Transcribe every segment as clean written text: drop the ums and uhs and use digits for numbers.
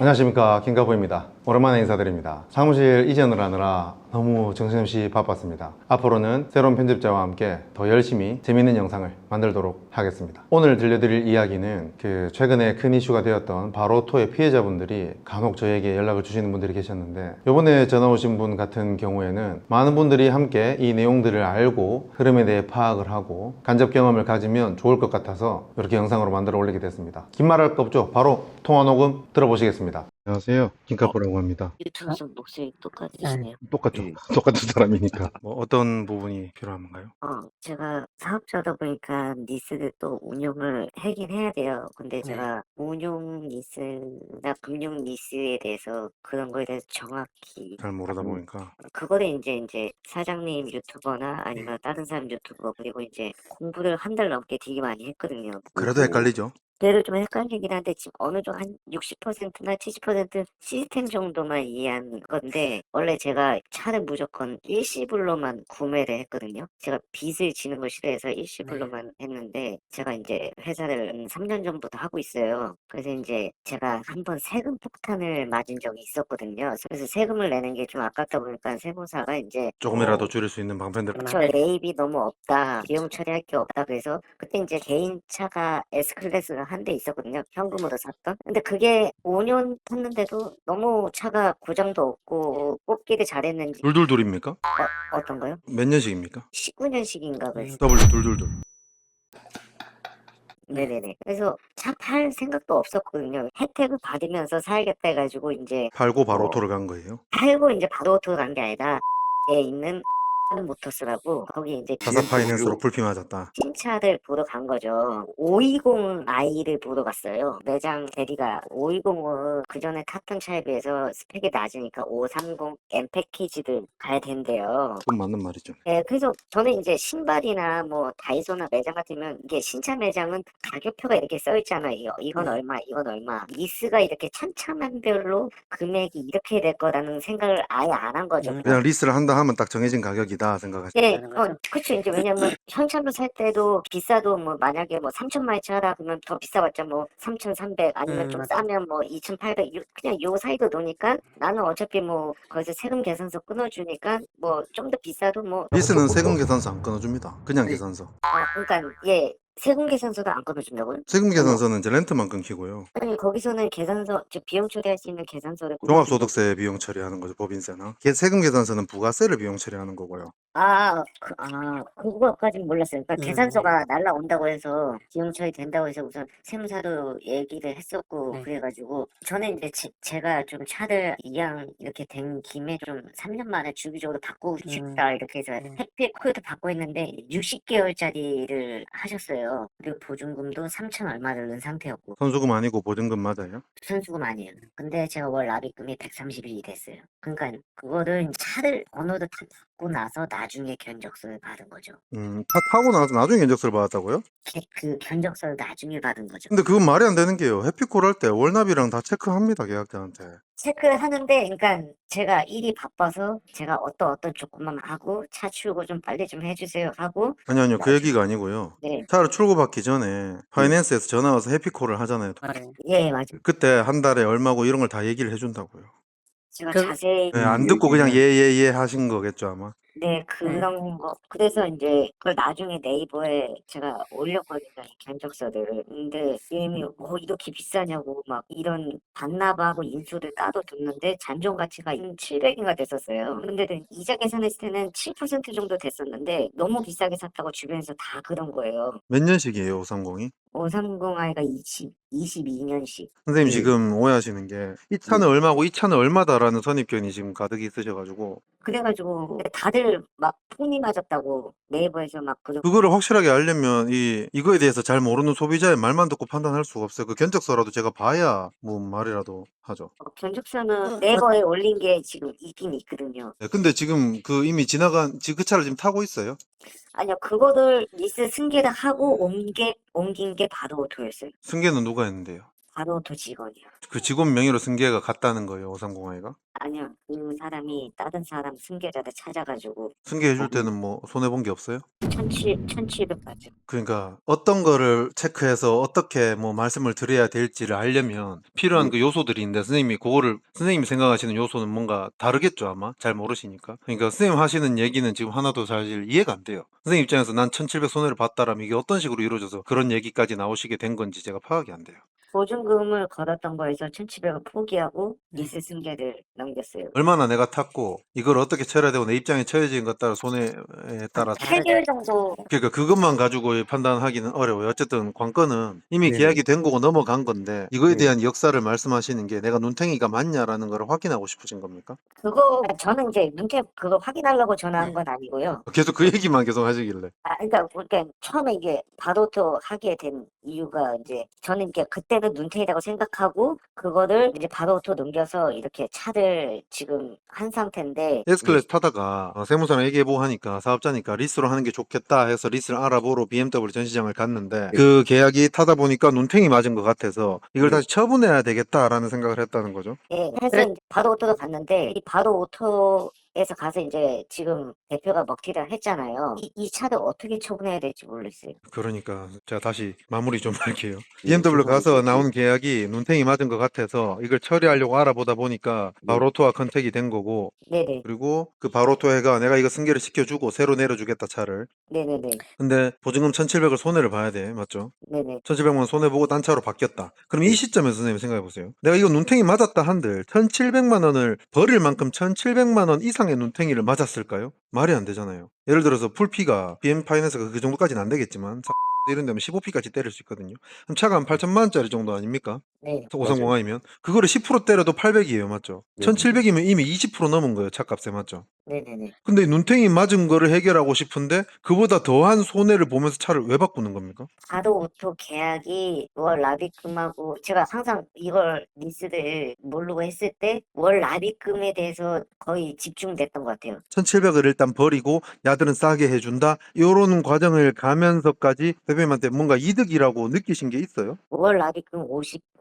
안녕하십니까, 김가보입니다. 오랜만에 인사드립니다. 사무실 이전을 하느라 너무 정신없이 바빴습니다. 앞으로는 새로운 편집자와 함께 더 열심히 재밌는 영상을 만들도록 하겠습니다. 오늘 들려드릴 이야기는 최근에 큰 이슈가 되었던 바로토의 피해자분들이 간혹 저에게 연락을 주시는 분들이 계셨는데, 이번에 전화 오신 분 같은 경우에는 많은 분들이 함께 이 내용들을 알고 흐름에 대해 파악을 하고 간접 경험을 가지면 좋을 것 같아서 이렇게 영상으로 만들어 올리게 됐습니다. 긴 말할 거 없죠? 바로 통화 녹음 들어보시겠습니다. 안녕하세요, 김카포라고 합니다. 유튜브에서 목소리 똑같으시네요. 똑같죠? 똑같은 사람이니까. 뭐 어떤 부분이 필요한가요? 제가 사업자다 보니까 니스를 또 운용을 하긴 해야 돼요. 근데 네. 제가 운용 니스나 금융 니스에 대해서 그런 거에 대해서 정확히 잘 모르다 보니까. 그거를 이제 사장님 유튜버나 아니면 다른 사람 유튜버 그리고 이제 공부를 한 달 넘게 되게 많이 했거든요. 그래도 헷갈리죠? 그래도 좀 헷갈리긴 한데 지금 어느 정도 한 60%나 70% 시스템 정도만 이해한 건데, 원래 제가 차를 무조건 일시불로만 구매를 했거든요. 제가 빚을 지는 걸 싫어해서 일시불로만 했는데, 제가 이제 회사를 3년 전부터 하고 있어요. 그래서 이제 제가 한번 세금 폭탄을 맞은 적이 있었거든요. 그래서 세금을 내는 게 좀 아깝다 보니까 세무사가 이제 조금이라도 줄일 수 있는 방편들. 그쵸, 레입이 너무 없다, 비용 처리할 게 없다. 그래서 그때 이제 개인차가 S클래스가 한 대 있었거든요, 현금으로 샀던. 근데 그게 5년 탔는데도 너무 차가 고장도 없고 뽑기를 잘했는지. 둘둘둘입니까? 어떤 거요? 몇 년식입니까? 19년식인가 그랬어요. W 둘둘둘. 네네네. 그래서 차 팔 생각도 없었거든요. 혜택을 받으면서 사야겠다 해가지고 이제 팔고 바로 오토를 간 거예요? 팔고 이제 바로 오토 간 게 아니라 에 있는 모터스라고, 거기 이제 자사 파이낸스로 불피 맞았다. 신차를 보러 간 거죠. 520i를 보러 갔어요. 매장 대리가 520은 그 전에 탔던 차에 비해서 스펙이 낮으니까 530 M 패키지를 가야 된대요. 그건 맞는 말이죠. 네, 그래서 저는 이제 신발이나 뭐 다이소나 매장 같으면 이게 신차 매장은 가격표가 이렇게 써 있잖아요. 이건 얼마, 이건 얼마. 리스가 이렇게 천차만별로 금액이 이렇게 될 거라는 생각을 아예 안 한 거죠. 그냥 리스를 한다 하면 딱 정해진 가격이다 생각하시죠? 예, 그쵸. 이제 왜냐면 현찰로 살 때도 비싸도 뭐 만약에 뭐 3천만원치 하라 그러면 더 비싸봤자 뭐 3,300 아니면 좀 싸면 뭐 2,800 그냥 요 사이도 노니까 나는 어차피 뭐 거기서 세금 계산서 끊어주니까 뭐 좀 더 비싸도 뭐. 리스는 세금 계산서 안 끊어줍니다. 그냥 계산서. 그러니까 예, 세금 계산서도 안 끊어준다고요? 세금 계산서는 이제 렌트만 끊기고요. 아니 거기서는 계산서 즉 비용 처리할 수 있는 계산서를 종합소득세 비용 처리하는 거죠, 법인세나. 세금 계산서는 부가세를 비용 처리하는 거고요. 그거까지는 몰랐어요. 그러니까 계산서가 날라온다고 해서 비용 처리 된다고 해서 우선 세무사도 얘기를 했었고, 그래가지고 저는 이제 제가 좀 차를 이왕 이렇게 된 김에 좀 3년 만에 주기적으로 바꾸고 싶다 이렇게 해서 해피 코드 받고 했는데 60개월짜리를 하셨어요. 그리고 보증금도 3천 얼마를 넣은 상태였고. 선수금 아니고 보증금 맞아요? 선수금 아니에요. 근데 제가 월 납입금이 130일이 됐어요. 그러니까 그거를 차를 어느 정도 타고 나서 나중에 견적서를 받은 거죠. 타고 나서 나중에 견적서를 받았다고요? 그 견적서를 나중에 받은 거죠. 근데 그건 말이 안 되는 게요. 해피콜 할 때 월납이랑 다 체크합니다, 계약자한테. 체크를 하는데, 그러니까 제가 일이 바빠서 제가 어떤 조건만 하고 차 출고 좀 빨리 좀 해주세요 하고. 아니요, 그 얘기가 아니고요. 네. 차를 출고받기 전에 파이낸스에서 전화 와서 해피콜을 하잖아요. 예, 맞아요. 그때 한 달에 얼마고 이런 걸 다 얘기를 해준다고요. 제가 자세히. 네, 안 듣고 그냥 예 하신 거겠죠, 아마. 네, 그런 거. 그래서 이제 그걸 나중에 네이버에 제가 올렸거든요, 이 견적서를. 근데 이미 이렇게 비싸냐고 막 이런 반납하고 인수를 따로 뒀는데 잔존 가치가 700인가 됐었어요. 근데 이자 계산했을 때는 7% 정도 됐었는데 너무 비싸게 샀다고 주변에서 다 그런 거예요. 몇 년식이에요, 530이? 530i가 22년식. 선생님 지금 오해하시는 게 이 차는 얼마고 이 차는 얼마다라는 선입견이 지금 가득 있으셔가지고 그래가지고 다들 막 폭리 맞았다고 네이버에서 막 그거를 확실하게 알려면 이거에 대해서 잘 모르는 소비자의 말만 듣고 판단할 수가 없어요. 그 견적서라도 제가 봐야 뭐 말이라도 하죠. 견적서는 네이버에 올린 게 지금 있긴 있거든요. 네, 근데 지금 이미 지금 그 차를 지금 타고 있어요? 아니요, 그거를 리스 승계를 하고 옮긴 게 바로 오토였어요. 승계는 누가 했는데요? 바로오토 직원이요. 그 직원 명의로 승계가 갔다는 거예요, 오삼공아이가? 아니요, 그 사람이 다른 사람 승계자를 찾아가지고 승계해줄 때는 뭐 손해본 게 없어요? 1700 받죠. 그러니까 어떤 거를 체크해서 어떻게 뭐 말씀을 드려야 될지를 알려면 필요한 그 요소들이 있는데 선생님이 그거를 선생님이 생각하시는 요소는 뭔가 다르겠죠 아마 잘 모르시니까 그러니까 선생님 하시는 얘기는 지금 하나도 사실 이해가 안 돼요. 선생님 입장에서 난 1700 손해를 봤다라면 이게 어떤 식으로 이루어져서 그런 얘기까지 나오시게 된 건지 제가 파악이 안 돼요. 보증금을 걸었던 거에서 1700을 포기하고 리스 승계를 넘겼어요. 얼마나 내가 탔고 이걸 어떻게 처리해야 되고 내 입장에 처해진 것 따라 손해에 따라 8개월 정도. 그러니까 그것만 가지고 판단하기는 어려워요. 어쨌든 관건은 이미 네네. 계약이 된 거고 넘어간 건데 이거에 네. 대한 역사를 말씀하시는 게 내가 눈탱이가 맞냐라는 걸 확인하고 싶으신 겁니까? 그거 저는 이제 눈태 그거 확인하려고 전화한 건 아니고요. 계속 그 얘기만 계속 하시길래 그러니까 처음에 이게 바로토 하게 된 이유가 이제 저는 이게 그때는 눈탱이라고 생각하고 그거를 이제 바로토 넘겨서 이렇게 차를 지금 한 상태인데 S클래스 타다가 세무사랑 얘기해보고 하니까 사업자니까 리스로 하는 게 좋겠다 해서 리스를 알아보러 BMW 전시장을 갔는데 그 계약이 타다 보니까 눈탱이 맞은 것 같아서 이걸 다시 처분해야 되겠다라는 생각을 했다는 거죠. 예, 해서 이제 바로오토도 갔는데 이 바로오토에서 가서 이제 지금 대표가 먹튀를 했잖아요. 이 차를 어떻게 처분해야 될지 모르겠어요. 그러니까 제가 다시 마무리 좀 할게요. 예, BMW 죄송합니다. 가서 나온 계약이 눈탱이 맞은 것 같아서 이걸 처리하려고 알아보다 보니까 바로토와 컨택이 된 거고 네네. 그리고 그 바로토해가 내가 이거 승계를 시켜주고 새로 내려주겠다 차를. 네네네. 근데 보증금 1700을 손해를 봐야 돼. 맞죠? 네네. 1700만 원 손해보고 딴 차로 바뀌었다. 그럼 이 네. 시점에서 선생님 생각해 보세요. 내가 이거 눈탱이 맞았다 한들 1700만 원을 버릴 만큼 1700만 원 이상의 눈탱이를 맞았을까요? 말이 안 되잖아요. 예를 들어서 풀피가 BM 파이낸스가 그 정도까지는 안 되겠지만 이런 데면 15피까지 때릴 수 있거든요. 그럼 차가 한 8천만 원짜리 정도 아닙니까? 네. 530i면 그거를 10% 때려도 800이에요. 맞죠? 네. 1700이면 이미 20% 넘은 거예요. 차값에. 맞죠? 네네네. 근데 눈탱이 맞은 거를 해결하고 싶은데 그보다 더한 손해를 보면서 차를 왜 바꾸는 겁니까? 바로오토 계약이 월 납입금하고 제가 항상 이걸 리스를 모르고 했을 때 월 납입금에 대해서 거의 집중됐던 것 같아요. 1700을 일단 버리고 야들은 싸게 해준다. 요런 과정을 가면서까지 대표님한테 뭔가 이득이라고 느끼신 게 있어요? 월 납입금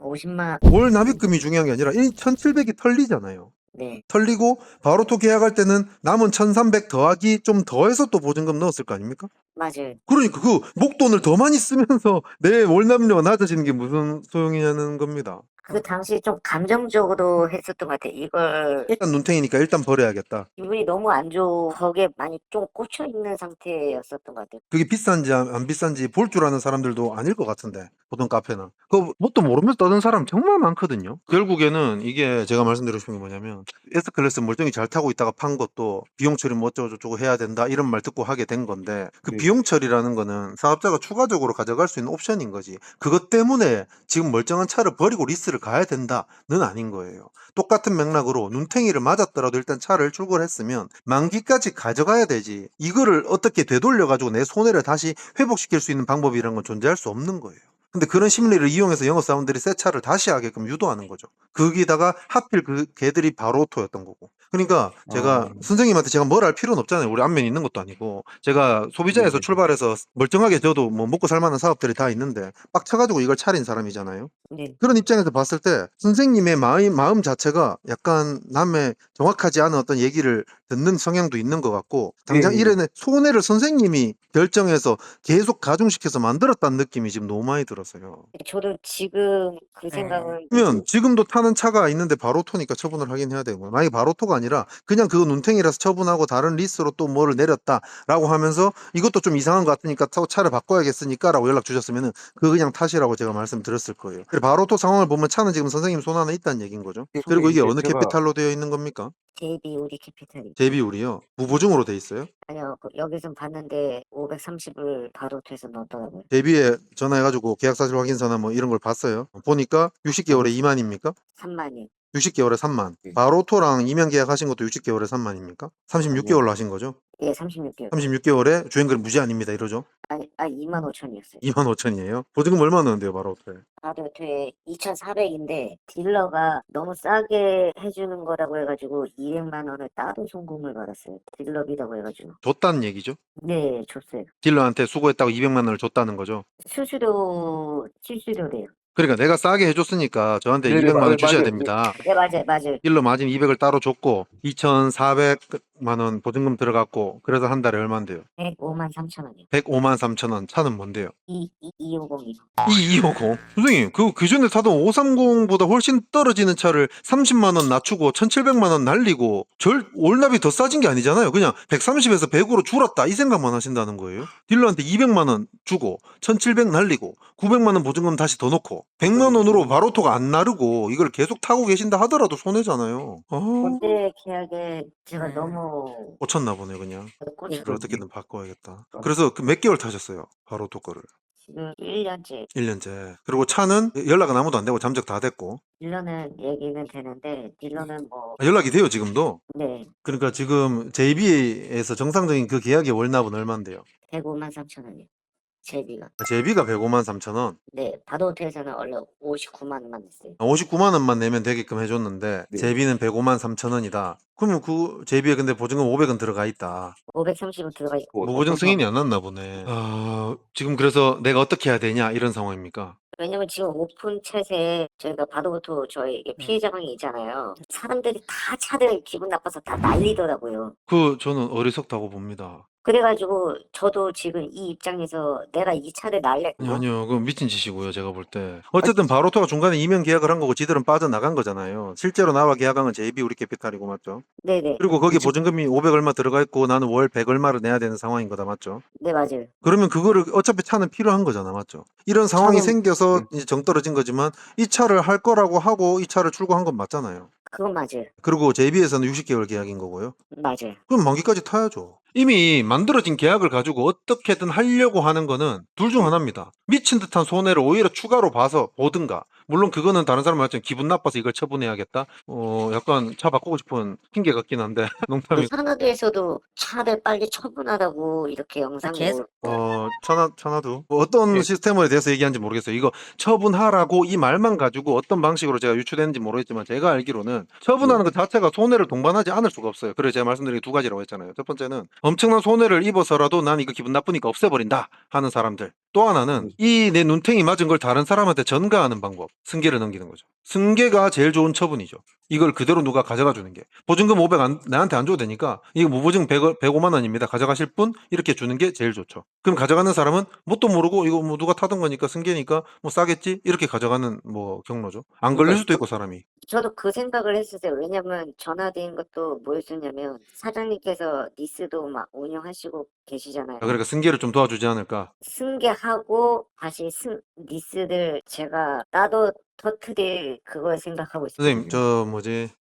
50만. 월 납입금이 중요한 게 아니라 이 1700이 털리잖아요. 네. 털리고 바로토 계약할 때는 남은 1300 더하기 좀 더해서 또 보증금 넣었을 거 아닙니까? 맞아요. 그러니까 그 목돈을 더 많이 쓰면서 내 월납료가 낮아지는 게 무슨 소용이냐는 겁니다. 그 당시 좀 감정적으로 했었던 것 같아요. 이걸 일단 눈탱이니까 일단 버려야겠다. 기분이 너무 안 좋고 거기에 많이 좀 꽂혀 있는 상태였었던 것 같아요. 그게 비싼지 안 비싼지 볼 줄 아는 사람들도 아닐 것 같은데 보통 카페는 그 뭣도 모르면서 떠든 사람 정말 많거든요. 결국에는 이게 제가 말씀드리고 싶은 게 뭐냐면 S클래스 멀쩡히 잘 타고 있다가 판 것도 비용 처리 뭐 어쩌고저쩌고 해야 된다 이런 말 듣고 하게 된 건데 그 비용 처리라는 거는 사업자가 추가적으로 가져갈 수 있는 옵션인 거지 그것 때문에 지금 멀쩡한 차를 버리고 리스를 가야 된다는 아닌 거예요. 똑같은 맥락으로 눈탱이를 맞았더라도 일단 차를 출고했으면 만기까지 가져가야 되지 이거를 어떻게 되돌려가지고 내 손해를 다시 회복시킬 수 있는 방법이라는 건 존재할 수 없는 거예요. 근데 그런 심리를 이용해서 영업사원들이 새 차를 다시 하게끔 유도하는 거죠. 거기다가 하필 그 개들이 바로토였던 거고. 그러니까 제가 선생님한테 제가 뭘 할 필요는 없잖아요. 우리 안면이 있는 것도 아니고 제가 소비자에서 네네. 출발해서 멀쩡하게 저도 뭐 먹고 살만한 사업들이 다 있는데 빡쳐가지고 이걸 차린 사람이잖아요. 네. 그런 입장에서 봤을 때 선생님의 마음 자체가 약간 남의 정확하지 않은 어떤 얘기를 듣는 성향도 있는 것 같고 당장 이래는 손해를 선생님이 결정해서 계속 가중시켜서 만들었다는 느낌이 지금 너무 많이 들었어요. 저도 지금 그 생각은 그러면 지금도 타는 차가 있는데 바로토니까 처분을 하긴 해야 되는 거예요. 만약에 바로토가 아니라 그냥 그거 눈탱이라서 처분하고 다른 리스로 또 뭐를 내렸다라고 하면서 이것도 좀 이상한 것 같으니까 차를 바꿔야겠으니까 라고 연락 주셨으면은 그거 그냥 탓이라고 제가 말씀드렸을 거예요. 그리고 바로토 상황을 보면 차는 지금 선생님 손 안에 있다는 얘기인 거죠. 그리고 이게 어느 캐피탈로 되어 있는 겁니까? JB 우리 캐피탈이. 제비울이요. 무보증으로 돼 있어요. 아니요, 여기서 봤는데 530을 바로토에서 넣었더라고요. 제비에 전화해가지고 계약사실 확인서나 뭐 이런 걸 봤어요. 보니까 60개월에 2만입니까? 3만이. 60개월에 3만. 바로토랑 이면 계약하신 것도 60개월에 3만입니까? 36개월로 하신 거죠? 예, 36개월. 36개월에 주행거리 무제한입니다. 이러죠? 2만 5천이었어요. 2만 5천이에요. 보증금 얼마 넣는데요, 바로토에? 바로토에 2,400인데 딜러가 너무 싸게 해주는 거라고 해가지고 200만 원을 따로 송금을 받았어요. 딜러비라고 해가지고. 줬다는 얘기죠? 네, 줬어요. 딜러한테 수고했다고 200만 원을 줬다는 거죠? 수수료, 실수료래요. 그러니까 내가 싸게 해줬으니까 저한테 네네, 200만 원 맞아요, 주셔야 맞아요. 됩니다. 네, 맞아요. 딜러 마진 200을 따로 줬고 2,400만 원 보증금 들어갔고 그래서 한 달에 얼마인데요? 105만 3천 원이요. 105만 3천 원. 차는 뭔데요? 250이요. 2250. 선생님, 그 전에 타던 530보다 훨씬 떨어지는 차를 30만 원 낮추고 1,700만 원 날리고 월납이 더 싸진 게 아니잖아요. 그냥 130에서 100으로 줄었다 이 생각만 하신다는 거예요. 딜러한테 200만 원 주고 1,700 날리고 900만 원 보증금 다시 더 넣고 100만 원으로 바로토가 안 나르고 이걸 계속 타고 계신다 하더라도 손해잖아요. 그때 계약에 제가 너무 꽂혔나 보네 그냥. 꽂혀 이걸 어떻게든 바꿔야겠다. 그래서 그 몇 개월 타셨어요? 바로토 거를. 지금 1년째 1년째. 그리고 차는 연락은 아무도 안 되고 잠적 다 됐고. 딜러는 얘기는 되는데 딜러는 뭐 연락이 돼요, 지금도. 네, 그러니까 지금 JB에서 정상적인 그 계약의 월납은 얼마인데요? 105만 3천 원이요. 제비가. JB가 105만 3천 원. 네, 바도호텔에서는 원래 59만 원만 냈어요. 59만 원만 내면 되게끔 해줬는데 네. JB는 105만 3천 원이다. 그러면 그 JB에 근데 보증금 500은 들어가 있다. 530은 들어가 있고 무보증 승인이 안 났나 보네. 지금 그래서 내가 어떻게 해야 되냐 이런 상황입니까? 왜냐면 지금 오픈 챗에 저희가 바도보토 저희 피해자방이 있잖아요. 사람들이 다 차들 기분 나빠서 다 난리더라고요. 저는 어리석다고 봅니다. 그래가지고 저도 지금 이 입장에서 내가 이 차를 날렸고 아니요, 그건 미친 짓이고요, 제가 볼 때. 어쨌든 바로토가 중간에 이면 계약을 한 거고 지들은 빠져나간 거잖아요. 실제로 나와 계약한 건 JB 우리 캐피탈이고 맞죠? 네네 그리고 거기 보증금이 500 얼마 들어가 있고 나는 월 100 얼마를 내야 되는 상황인 거다 맞죠? 네 맞아요. 그러면 그거를 어차피 차는 필요한 거잖아 맞죠? 이런 상황이 차는- 생겨서 이제 정 떨어진 거지만 이 차를 할 거라고 하고 이 차를 출고한 건 맞잖아요. 그건 맞아요. 그리고 JB에서는 60개월 계약인 거고요. 맞아요. 그럼 만기까지 타야죠. 이미 만들어진 계약을 가지고 어떻게든 하려고 하는 거는 둘 중 하나입니다. 미친 듯한 손해를 오히려 추가로 봐서 보든가. 물론 그거는 다른 사람 말처럼 기분 나빠서 이걸 처분해야겠다. 약간 차 바꾸고 싶은 핑계 같긴 한데 농담이. 산업에서도 차를 빨리 처분하라고 이렇게 영상을 계속- 천하도 뭐 어떤 네. 시스템에 대해서 얘기하는지 모르겠어요. 이거 처분하라고 이 말만 가지고 어떤 방식으로 제가 유추되는지 모르겠지만 제가 알기로는 처분하는 것 자체가 손해를 동반하지 않을 수가 없어요. 그래서 제가 말씀드린 게 두 가지라고 했잖아요. 첫 번째는 엄청난 손해를 입어서라도 난 이거 기분 나쁘니까 없애버린다 하는 사람들. 또 하나는 이 내 눈탱이 맞은 걸 다른 사람한테 전가하는 방법. 승계를 넘기는 거죠. 승계가 제일 좋은 처분이죠. 이걸 그대로 누가 가져가 주는 게. 보증금 500 나한테 안 줘도 되니까 이거 무보증 105만 원입니다. 가져가실 분 이렇게 주는 게 제일 좋죠. 그럼 가져가는 사람은 뭣도 모르고 이거 뭐 누가 타던 거니까 승계니까 뭐 싸겠지 이렇게 가져가는 뭐 경로죠. 안 걸릴 수도 있고 사람이. 저도 그 생각을 했었어요. 왜냐면 전화드린 것도 뭐였었냐면 사장님께서 니스도 막 운영하시고 계시잖아요. 그러니까 승계를 좀 도와주지 않을까. 승계하고 다시 니스를 제가 나도 터트릴 그걸 생각하고 있어요. 선생님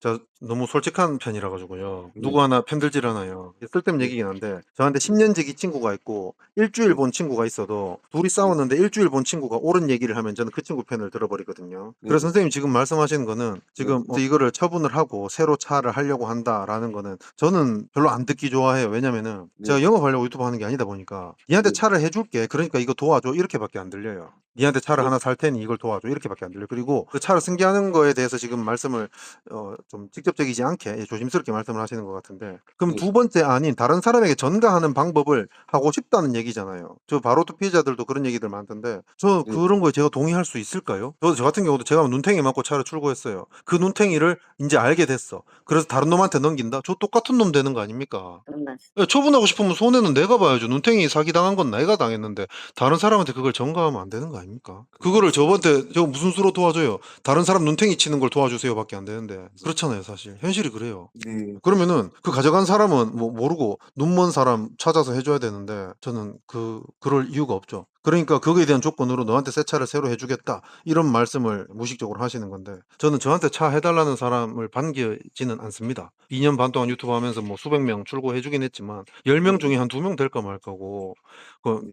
저 너무 솔직한 편이라 가지고요. 네. 누구 하나 편들질 않아요. 쓸데없는 얘기긴 한데 저한테 10년지기 친구가 있고 일주일 본 친구가 있어도 둘이 싸웠는데 일주일 본 친구가 옳은 얘기를 하면 저는 그 친구 편을 들어버리거든요. 네. 그래서 선생님 지금 말씀하시는 거는 지금 이거를 처분을 하고 새로 차를 하려고 한다라는 거는 저는 별로 안 듣기 좋아해요. 왜냐면은 제가 영업하려고 유튜브 하는 게 아니다 보니까 니한테 차를 해줄게. 그러니까 이거 도와줘. 이렇게밖에 안 들려요. 니한테 차를 하나 살 테니 이걸 도와줘. 이렇게밖에 안 들려요. 그리고 그 차를 승계하는 거에 대해서 지금 말씀을 좀 직접적이지 않게 조심스럽게 말씀을 하시는 것 같은데 그럼 두 번째 아닌 다른 사람에게 전가하는 방법을 하고 싶다는 얘기잖아요. 저 바로또 피해자들도 그런 얘기들 많던데 저 그런 거에 제가 동의할 수 있을까요? 저 같은 경우도 제가 눈탱이 맞고 차를 출고했어요. 그 눈탱이를 이제 알게 됐어. 그래서 다른 놈한테 넘긴다? 저 똑같은 놈 되는 거 아닙니까? 그런 말. 처분하고 싶으면 손해는 내가 봐야죠. 눈탱이 사기당한 건 내가 당했는데 다른 사람한테 그걸 전가하면 안 되는 거 아닙니까? 그거를 저한테 저 무슨 수로 도와줘요? 다른 사람 눈탱이 치는 걸 도와주세요 밖에 안 되는데 그렇잖아요 사실 현실이 그래요. 네. 그러면은 그 가져간 사람은 뭐 모르고 눈먼 사람 찾아서 해줘야 되는데 저는 그럴 이유가 없죠. 그러니까 거기에 대한 조건으로 너한테 새 차를 새로 해주겠다 이런 말씀을 무의식적으로 하시는 건데 저는 저한테 차 해달라는 사람을 반기지는 않습니다. 2년 반 동안 유튜브 하면서 뭐 수백 명 출고해주긴 했지만 10명 중에 한 2명 될까 말까 고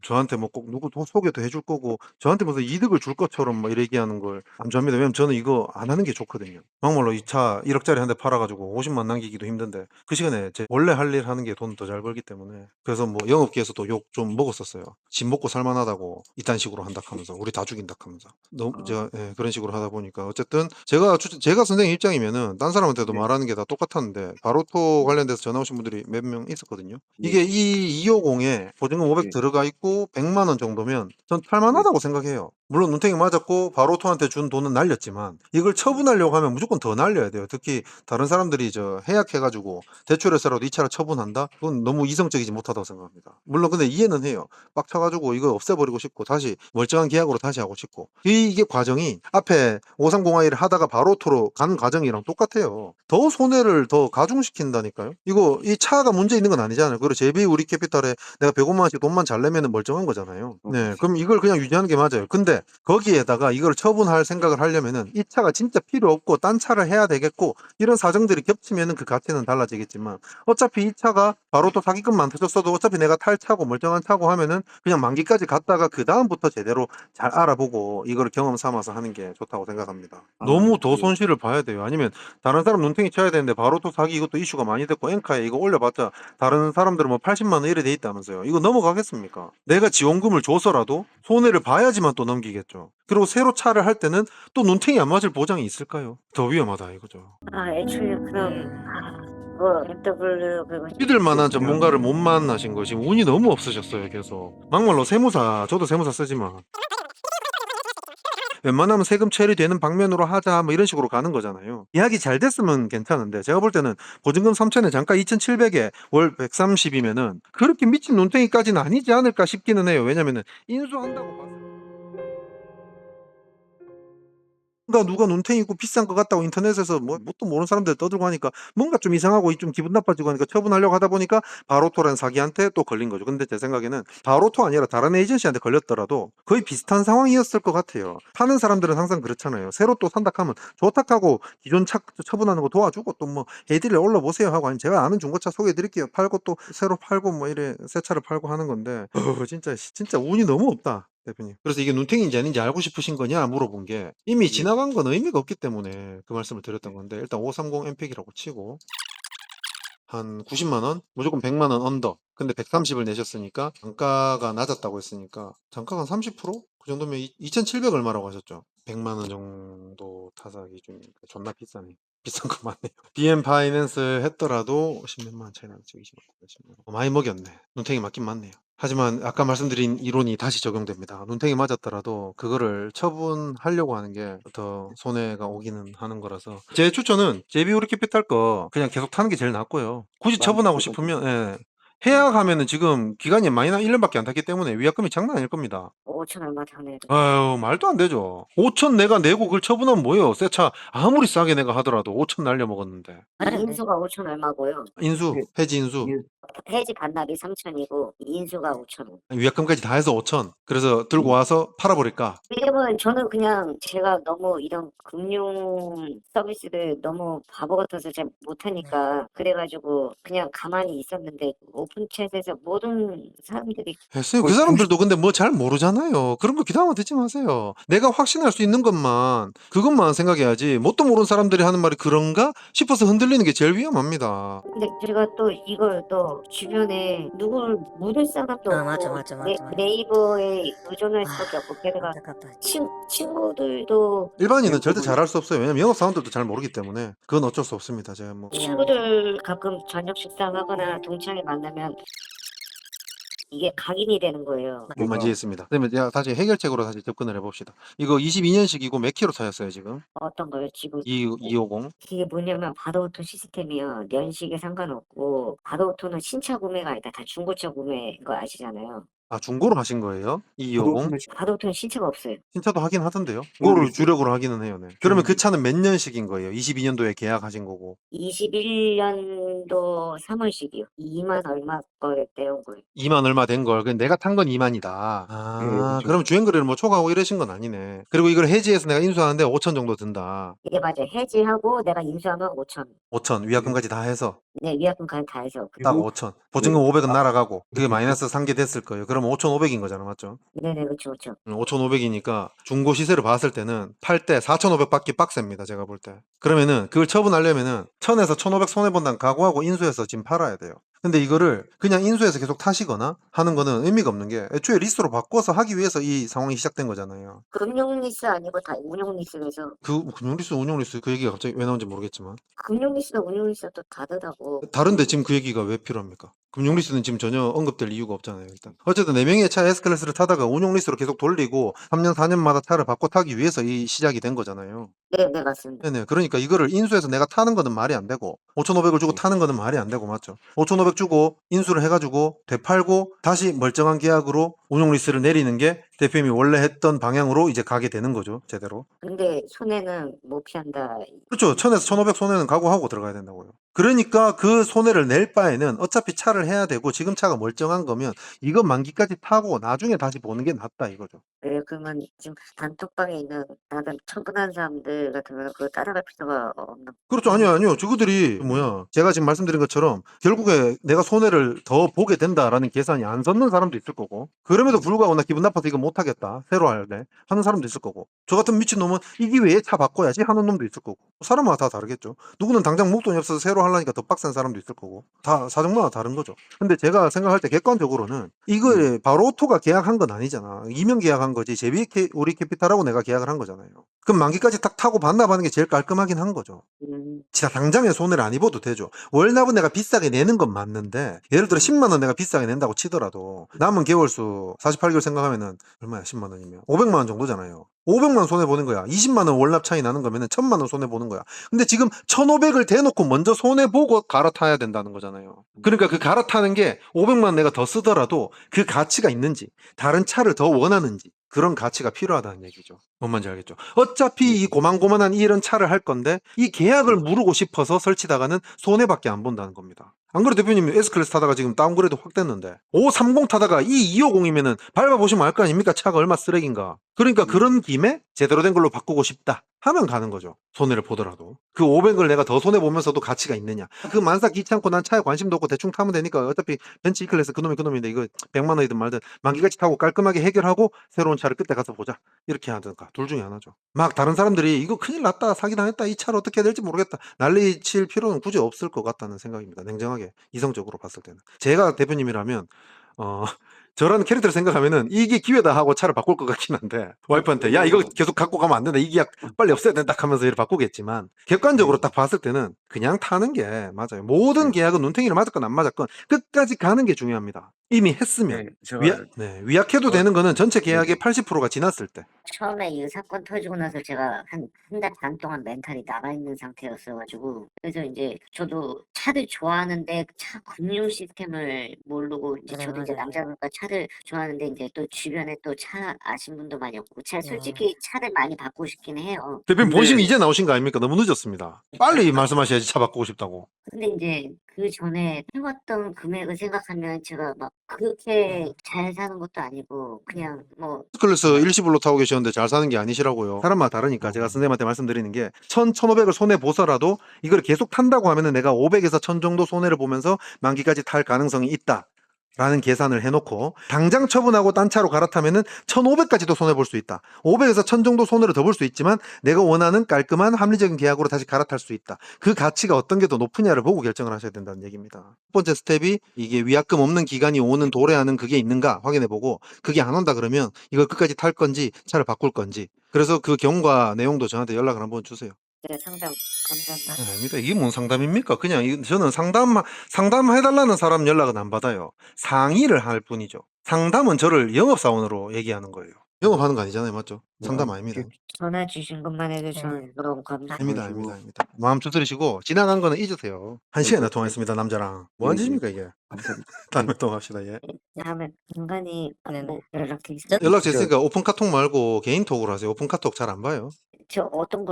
저한테 뭐 꼭 누구 소개도 해줄 거고 저한테 무슨 이득을 줄 것처럼 뭐 이렇게 얘기하는 걸 안 좋아합니다. 왜냐면 저는 이거 안 하는 게 좋거든요. 막말로 이 차 1억짜리 한 대 팔아가지고 50만 남기기도 힘든데 그 시간에 제 원래 할 일 하는 게 돈 더 잘 벌기 때문에 그래서 뭐 영업계에서도 욕 좀 먹었었어요. 집 먹고 살만하다고 이딴 식으로 한다 하면서 우리 다 죽인다 하면서 너무 제가 그런 식으로 하다 보니까 어쨌든 제가 선생님 입장이면은 딴 사람한테도 네. 말하는 게 다 똑같았는데 바로토 관련돼서 전화 오신 분들이 몇 명 있었거든요. 네. 이게 이 250에 보증금 500 네. 들어가 있고 100만 원 정도면 전 탈만하다고 생각해요. 물론 눈탱이 맞았고 바로토한테 준 돈은 날렸지만 이걸 처분하려고 하면 무조건 더 날려야 돼요. 특히 다른 사람들이 해약해가지고 대출해서라도 이 차를 처분한다? 그건 너무 이성적이지 못하다고 생각합니다. 물론 근데 이해는 해요. 빡쳐가지고 이거 없애버리고 싶고 다시 멀쩡한 계약으로 다시 하고 싶고 이게 과정이 앞에 530i를 하다가 바로토로 간 과정이랑 똑같아요. 더 손해를 더 가중시킨다니까요. 이거 이 차가 문제 있는 건 아니잖아요. 그리고 제비 우리 캐피탈에 내가 100원만 원씩 돈만 잘 내면 멀쩡한 거잖아요. 네, 그럼 이걸 그냥 유지하는 게 맞아요. 근데 거기에다가 이걸 처분할 생각을 하려면은 이 차가 진짜 필요 없고 딴 차를 해야 되겠고 이런 사정들이 겹치면은 그 가치는 달라지겠지만 어차피 이 차가 바로 또 사기금만 터졌어도 어차피 내가 탈 차고 멀쩡한 차고 하면은 그냥 만기까지 갔다가 그 다음부터 제대로 잘 알아보고 이걸 경험 삼아서 하는 게 좋다고 생각합니다. 너무 더 손실을 봐야 돼요. 아니면 다른 사람 눈탱이 쳐야 되는데 바로 또 사기 이것도 이슈가 많이 됐고 엔카에 이거 올려봤자 다른 사람들은 뭐 80만 원 이래 돼 있다면서요. 이거 넘어가겠습니까? 내가 지원금을 줘서라도 손해를 봐야지만 또 넘기겠죠. 그리고 새로 차를 할 때는 또 눈탱이 안 맞을 보장이 있을까요? 더 위험하다 이거죠. 애초에 그럼 그거 MW 그거 믿을 만한 전문가를 못 만나신 거 지금 운이 너무 없으셨어요. 계속 막말로 세무사, 저도 세무사 쓰지만 웬만하면 세금 처리되는 방면으로 하자 뭐 이런 식으로 가는 거잖아요. 계약이 잘 됐으면 괜찮은데 제가 볼 때는 보증금 3천에 잔가 2,700에 월 130이면은 그렇게 미친 눈탱이까지는 아니지 않을까 싶기는 해요. 왜냐면은 인수한다고 봤을 때 누가 눈탱이 있고 비싼 것 같다고 인터넷에서 뭐 뭣도 모르는 사람들 떠들고 하니까 뭔가 좀 이상하고 좀 기분 나빠지고 하니까 처분하려고 하다 보니까 바로토라는 사기한테 또 걸린 거죠. 근데 제 생각에는 바로토 아니라 다른 에이전시한테 걸렸더라도 거의 비슷한 상황이었을 것 같아요. 파는 사람들은 항상 그렇잖아요. 새로 또 산다 하면 좋다 하고 기존 차 처분하는 거 도와주고 또 뭐 해딜에 올라보세요 하고 아니 제가 아는 중고차 소개해드릴게요. 팔고 또 새로 팔고 뭐 이래 새 차를 팔고 하는 건데 진짜 운이 너무 없다. 대표님. 그래서 이게 눈탱이인지 아닌지 알고 싶으신 거냐 물어본 게 이미 지나간 건 의미가 없기 때문에 그 말씀을 드렸던 건데 일단 530 엠팩이라고 치고 한 90만 원? 무조건 100만 원 언더. 근데 130을 내셨으니까 단가가 낮았다고 했으니까 단가가 한 30%? 그 정도면 2,700 얼마라고 하셨죠? 100만 원 정도 타사 기준이니까 존나 비싸네. 비싼 거 맞네요. BM 파이낸스 했더라도 10몇만 원 차이 나죠. 20만 원. 많이 먹였네. 눈탱이 맞긴 맞네요. 하지만 아까 말씀드린 이론이 다시 적용됩니다. 눈탱이 맞았더라도 그거를 처분하려고 하는 게 더 손해가 오기는 하는 거라서 제 추천은 제비우리 캐피탈 거 그냥 계속 타는 게 제일 낫고요. 굳이 처분하고 싶으면 해약하면은 지금 기간이 마이너스 1년밖에 안 탔기 때문에 위약금이 장난 아닐 겁니다. 5천 얼마 타네. 아유 말도 안 되죠. 5천 내가 내고 그걸 처분하면 뭐예요? 새 차 아무리 싸게 내가 하더라도 5천 날려 먹었는데. 인수가 5천 얼마고요. 인수, 해지 인수. 해지 반납이 3천이고 인수가 5천 원. 위약금까지 다 해서 5천. 그래서 들고 와서 팔아버릴까? 왜냐면 저는 그냥 제가 너무 이런 금융 서비스를 너무 바보 같아서 잘 못하니까 그래가지고 그냥 가만히 있었는데 오픈챗에서 모든 사람들이 했어요. 그 사람들도 근데 뭐 잘 모르잖아요. 그런 거 귀담아 듣지 마세요. 내가 확신할 수 있는 것만 그것만 생각해야지. 뭣도 모르는 사람들이 하는 말이 그런가 싶어서 흔들리는 게 제일 위험합니다. 근데 제가 또 이걸 또 주변에 누굴 묻을 사람도 아, 없고 맞아. 네이버에 의존할 수밖에 없고 게다가 안타깝다. 친구들도 일반인은 절대 잘할 수 없어요. 왜냐면 영업 사원들도 잘 모르기 때문에 그건 어쩔 수 없습니다. 제가 뭐 친구들 가끔 저녁 식사하거나 동창회 만나면 이게 각인이 되는 거예요. 뭔만 이해했습니다. 그러면 다시 해결책으로 다시 접근을 해봅시다. 이거 22년식이고 몇 킬로 차였어요 지금? 어떤 거요? 지금 250? 이게 뭐냐면 바로오토 시스템이요. 연식에 상관없고 바로오토는 신차 구매가 아니다. 다 중고차 구매인 거 아시잖아요. 아 중고로 하신 거예요? 250? 바로오토는 신차가 없어요. 신차도 하긴 하던데요. 그거를 주력으로 하기는 해요. 네. 그러면 그 차는 몇 년식인 거예요? 22년도에 계약하신 거고 21년도 3월식이요. 2만 얼마 거에 떼온 거예요. 2만 얼마 된 걸. 근데 내가 탄 건 2만이다. 아, 그럼 주행거리를 뭐 초과하고 이러신 건 아니네. 그리고 이걸 해지해서 내가 인수하는데 5천 정도 든다. 이게 맞아요. 해지하고 내가 인수하면 5천. 5천 위약금까지 다 해서 네, 위약금까지 다 해서. 딱 5천. 보증금 500은 날아가고 그게 마이너스 상계 됐을 거예요. 그러면 5,500인 거잖아, 맞죠? 네네, 그렇죠, 그렇죠. 5,500이니까 중고 시세를 봤을 때는 팔 때 4,500 받기 빡셉니다. 제가 볼 때. 그러면은 그걸 처분하려면은 1,000에서 1,500 손해 본다는 각오하고 인수해서 지금 팔아야 돼요. 근데 이거를 그냥 인수해서 계속 타시거나 하는 거는 의미가 없는 게 애초에 리스로 바꿔서 하기 위해서 이 상황이 시작된 거잖아요. 금융 리스 아니고 다 운용 리스에서 그 금융 리스, 운용 리스 그 얘기가 갑자기 왜 나온지 모르겠지만 금융 리스가 운용 리스가 또 다르다고. 다른데 지금 그 얘기가 왜 필요합니까? 금융 리스는 지금 전혀 언급될 이유가 없잖아요. 일단 어쨌든 4명의 차 S클래스를 타다가 운용 리스로 계속 돌리고 3년 4년마다 차를 바꿔 타기 위해서 이 시작이 된 거잖아요. 네, 네, 맞습니다. 네네. 그러니까 이거를 인수해서 내가 타는 거는 말이 안 되고 5,500을 주고 타는 거는 말이 안 되고 맞죠? 5,500 주고 인수를 해가지고 되팔고 다시 멀쩡한 계약으로 운용 리스를 내리는 게 대표님이 원래 했던 방향으로 이제 가게 되는 거죠. 제대로. 근데 손해는 못 피한다. 그렇죠. 1,000에서 1,500 손해는 각오하고 들어가야 된다고요. 그러니까 그 손해를 낼 바에는 어차피 차를 해야 되고 지금 차가 멀쩡한 거면 이거 만기까지 타고 나중에 다시 보는 게 낫다 이거죠. 네, 그러면 지금 단톡방에 있는 나름 처분한 사람들 같으면 그거 따라갈 필요가 없나? 그렇죠. 아니요. 저그들이 뭐야. 제가 지금 말씀드린 것처럼 결국에 내가 손해를 더 보게 된다라는 계산이 안 섰는 사람도 있을 거고 그럼에도 불구하고 나 기분 나빠서 이거 못하겠다. 새로 할래. 하는 사람도 있을 거고 저 같은 미친놈은 이 기회에 차 바꿔야지 하는 놈도 있을 거고 사람마다 다 다르겠죠. 누구는 당장 목돈이 없어서 새로 하려니까 더 빡센 사람도 있을 거고 다 사정마다 다른 거죠. 근데 제가 생각할 때 객관적으로는 이거에 바로 오토가 계약한 건 아니잖아. 이명 계약한 거지. 우리 캐피탈하고 내가 계약을 한 거잖아요. 그럼 만기까지 딱 타고 반납하는 게 제일 깔끔하긴 한 거죠. 진짜 당장에 손해를 안 입어도 되죠. 월납은 내가 비싸게 내는 건 맞는데 예를 들어 10만 원 내가 비싸게 낸다고 치더라도 남은 개월수 48개월 생각하면은 얼마야 10만 원이면 500만 원 정도잖아요. 500만 원 손해 보는 거야. 20만 원 월납 차이 나는 거면은 1000만 원 손해 보는 거야. 근데 지금 1500을 대놓고 먼저 손해 보고 갈아타야 된다는 거잖아요. 그러니까 그 갈아타는 게 500만 원 내가 더 쓰더라도 그 가치가 있는지 다른 차를 더 원하는지 그런 가치가 필요하다는 얘기죠. 뭔 말인지 알겠죠? 어차피 이 고만고만한 이런 차를 할 건데 이 계약을 무르고 싶어서 설치다가는 손해밖에 안 본다는 겁니다. 안 그래도 대표님 S클래스 타다가 지금 다운그레이드 확 됐는데 530 타다가 이 250이면은 밟아보시면 알 거 아닙니까? 차가 얼마 쓰레기인가. 그러니까 그런 김에 제대로 된 걸로 바꾸고 싶다 하면 가는 거죠. 손해를 보더라도. 그 500을 내가 더 손해보면서도 가치가 있느냐. 그 만사 귀찮고 난 차에 관심도 없고 대충 타면 되니까 어차피 벤츠 E클래스 그놈인데 이거 100만 원이든 말든 만기같이 타고 깔끔하게 해결하고 새로운 차를 그때 가서 보자. 이렇게 하든가. 둘 중에 하나죠. 막 다른 사람들이 이거 큰일 났다. 사기당했다. 이 차를 어떻게 해야 될지 모르겠다. 난리 칠 필요는 굳이 없을 것 같다는 생각입니다. 냉정하게. 이성적으로 봤을 때는. 제가 대표님이라면 저라는 캐릭터를 생각하면은 이게 기회다 하고 차를 바꿀 것 같긴 한데 와이프한테 야 이거 계속 갖고 가면 안 된다 이 계약 빨리 없애야 된다 하면서 이렇게 바꾸겠지만 객관적으로 딱 봤을 때는 그냥 타는 게 맞아요. 모든 계약은 눈탱이를 맞았건 안 맞았건 끝까지 가는 게 중요합니다. 이미 했으면 위약해도 되는 거는 전체 계약의 80%가 지났을 때 처음에 이 사건 터지고 나서 제가 한 달 반 동안 멘탈이 나가 있는 상태였어가지고 그래서 이제 저도 차를 좋아하는데 차 금융 시스템을 모르고 이제 저도 이제 남자니까 차를 좋아하는데 이제 또 주변에 또 차 아신 분도 많이 없고 차 솔직히 차를 많이 바꾸고 싶긴 해요. 대표님 본심 이제 나오신 거 아닙니까? 너무 늦었습니다. 빨리 말씀하셔야지 차 바꾸고 싶다고. 근데 이제 그 전에 해왔던 금액을 생각하면 제가 막 그렇게 잘 사는 것도 아니고 그냥 뭐 S클래스 일시불로 타고 계셨는데 잘 사는 게 아니시라고요. 사람마다 다르니까 제가 선생님한테 말씀드리는 게 1,500을 손해 보서라도 이걸 계속 탄다고 하면은 내가 500에서 1000 정도 손해를 보면서 만기까지 탈 가능성이 있다. 라는 계산을 해놓고 당장 처분하고 딴 차로 갈아타면은 1,500까지도 손해볼 수 있다. 500에서 1000 정도 손해를 더 볼 수 있지만 내가 원하는 깔끔한 합리적인 계약으로 다시 갈아탈 수 있다. 그 가치가 어떤 게 더 높으냐를 보고 결정을 하셔야 된다는 얘기입니다. 첫 번째 스텝이 이게 위약금 없는 기간이 오는 도래하는 그게 있는가 확인해보고 그게 안 온다 그러면 이걸 끝까지 탈 건지 차를 바꿀 건지 그래서 그 경과 내용도 저한테 연락을 한번 주세요. 네, 상담 감사합니다. 아닙니다. 이게 뭔 상담입니까? 그냥 저는 상담해달라는 사람 연락은 안 받아요. 상의를 할 뿐이죠. 상담은 저를 영업사원으로 얘기하는 거예요. 영업하는 거 아니잖아요. 맞죠? 상담 아닙니다. 전화 주신 것만 해도 저는 너무 감사합니다. 아닙니다. 마음 추스리시고 지나간 거는 잊으세요. 1시간이나 통화했습니다. 남자랑. 뭐 하는 짓입니까 이게? 다음에 또 합시다. 예. 다음에 간간히 뭐 연락돼 있어요? 연락 됐으니까 오픈 카톡 말고 개인 톡으로 하세요. 오픈 카톡 잘 안 봐요. 저 어떤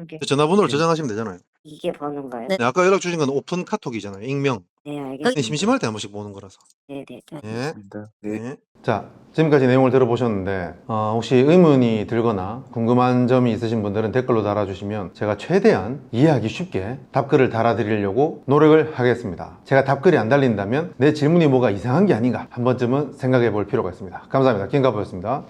게 전화번호를 저장하시면 되잖아요. 이게 번호인가요? 네, 아까 연락 주신 건 오픈 카톡이잖아요. 익명. 네, 알겠습니다. 심심할 때 한 번씩 보는 거라서. 네, 네. 예. 네. 자, 지금까지 내용을 들어보셨는데 혹시 의문이 들거나 궁금한 점이 있으신 분들은 댓글로 달아주시면 제가 최대한 이해하기 쉽게 답글을 달아드리려고 노력을 하겠습니다. 제가 답글이 안 달린다면 내 질문이 뭐가 이상한 게 아닌가 한 번쯤은 생각해 볼 필요가 있습니다. 감사합니다. 김가보였습니다.